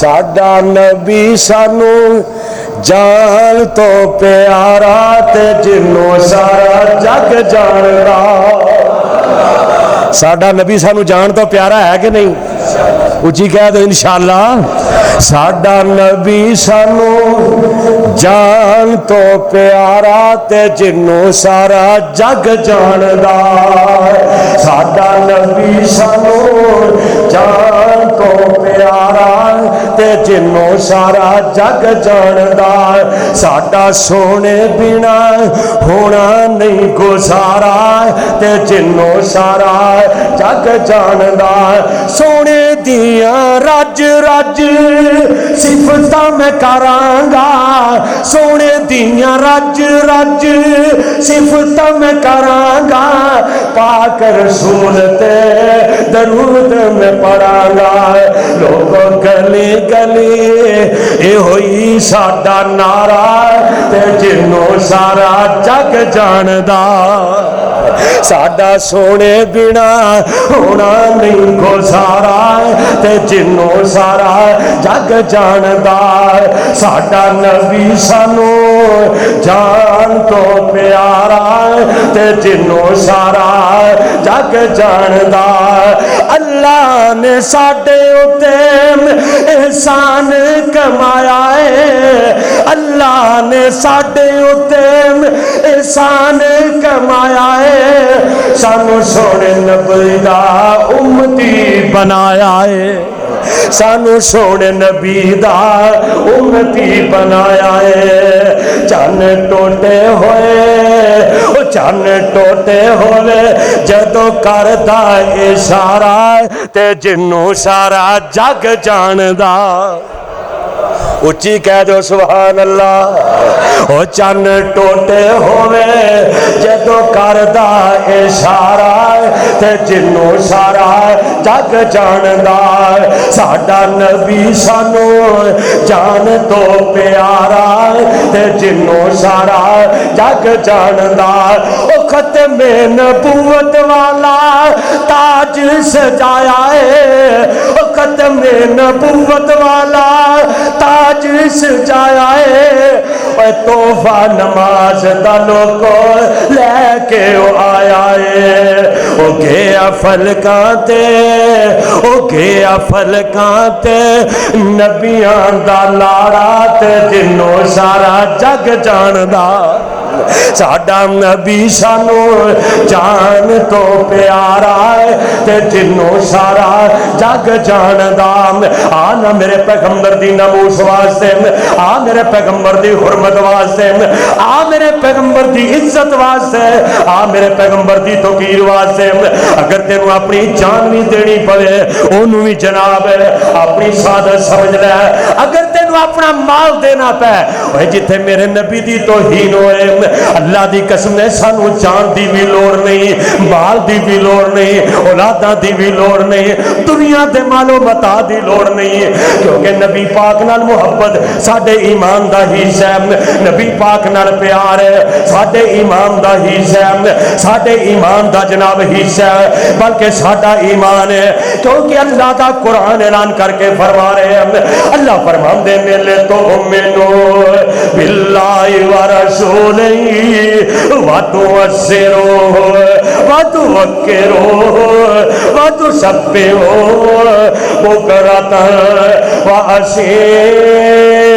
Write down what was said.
साडा नबी सानू जान तो प्यारा ते जिन्नों सारा जग जानदा। साडा नबी सानू जान तो प्यारा है कि नहीं? उची कह दो इंशाअल्लाह। साडा नबी सानू जान तो प्यारा ते जिन्नों सारा जग जानदा। साडा नबी सानू जान तो प्यारा ते जिन्नों सारा जग जानदा। साडा सोने बिना होना नहीं गुजारा ते जिन्नों सारा जग जानदा। सोने दिया रज रज सिफतां मैं करांगा, सोने दिया रज रज सिफतां मैं करांगा। पाक रसूल ते दरूद मैं पढ़ांगा। लोगों गली गली ए होई साडा नारा ते जिन्नों सारा जग जानदा। साडा सोने बिना होना नहीं गुजारा ते जिन्नों सारा जग जानदा। साडा नबी सानू जान तो प्यारा ते जिन्नों सारा जग जानदा। अल्लाह ने साडे उत्ते एहसान कमाया है, अल्लाह ने साडे उत्ते एहसान कमाया है। सानू सोने नबी दा उम्मती बनाया है, सानू सोने नबी दा उम्मती बनाया है। चन टोटे होए ओ चन टोटे होवे जदों करदा इशारा ते जिन्नों सारा जग जानदा। उच्ची कह दो सुभान अल्लाह। ओ चन टोटे होवे जदों करदा इशारा ते जिन्नों सारा जग जानदा। साडा नबी सानू जान तो प्यारा ते जिन्नों सारा जग जानदा। ओ खत्मे नबूवत वाला ताज सजाया है, ओ खत्मे नबूवत वाला ताज सजाया है। तोहफा नमाज दा लोको लैके आया है। ओ गया फलकां ते ओ गया फलकां ते नबियां दा लाड़ा ते जिन्नों सारा जग जानदा। साडा नबी सानू जान तो प्यारा ते जिन्नों सारा जग जानदा। आ ना मेरे पैगंबर दी नमूस वास्ते, आ मेरे पैगंबर दी हुरमत वास्ते, आ मेरे पैगंबर दी इज्जत वास्ते, आ मेरे पैगंबर दी तौकीर वास्ते। अगर तेनू अपनी जान भी देनी पवे ओनू भी जनाब अपनी सादत समझ ले। अगर तेनू अपना माल देना पे जिथे मेरे नबी दी तौहीन होए, अल्लाह दी कसम है सानू जान दी भी लोड़ नहीं, माल दी भी लोड़ नहीं, औलादा दी भी लोड़ नहीं, दुनिया दे मालो मता दी लोड़ नहीं। क्योंकि नबी पाक नाल मुहब्बत साडे ईमान दा हिस्सा है, नबी पाक नाल प्यार है साडे ईमान दा हिस्सा है, साडे ईमान दा जनाब हिस्सा है, बल्कि साडा ईमान है। क्योंकि अल्लाह दा कुरान ऐलान करके फरमा रहे हैं, अल्लाह फरमांदे मिले तो मैनू बिल्लाहि व रसूलिही वातु असिरो वातु वक्किरो वातु सब्बिहो बुकरतन व असीर।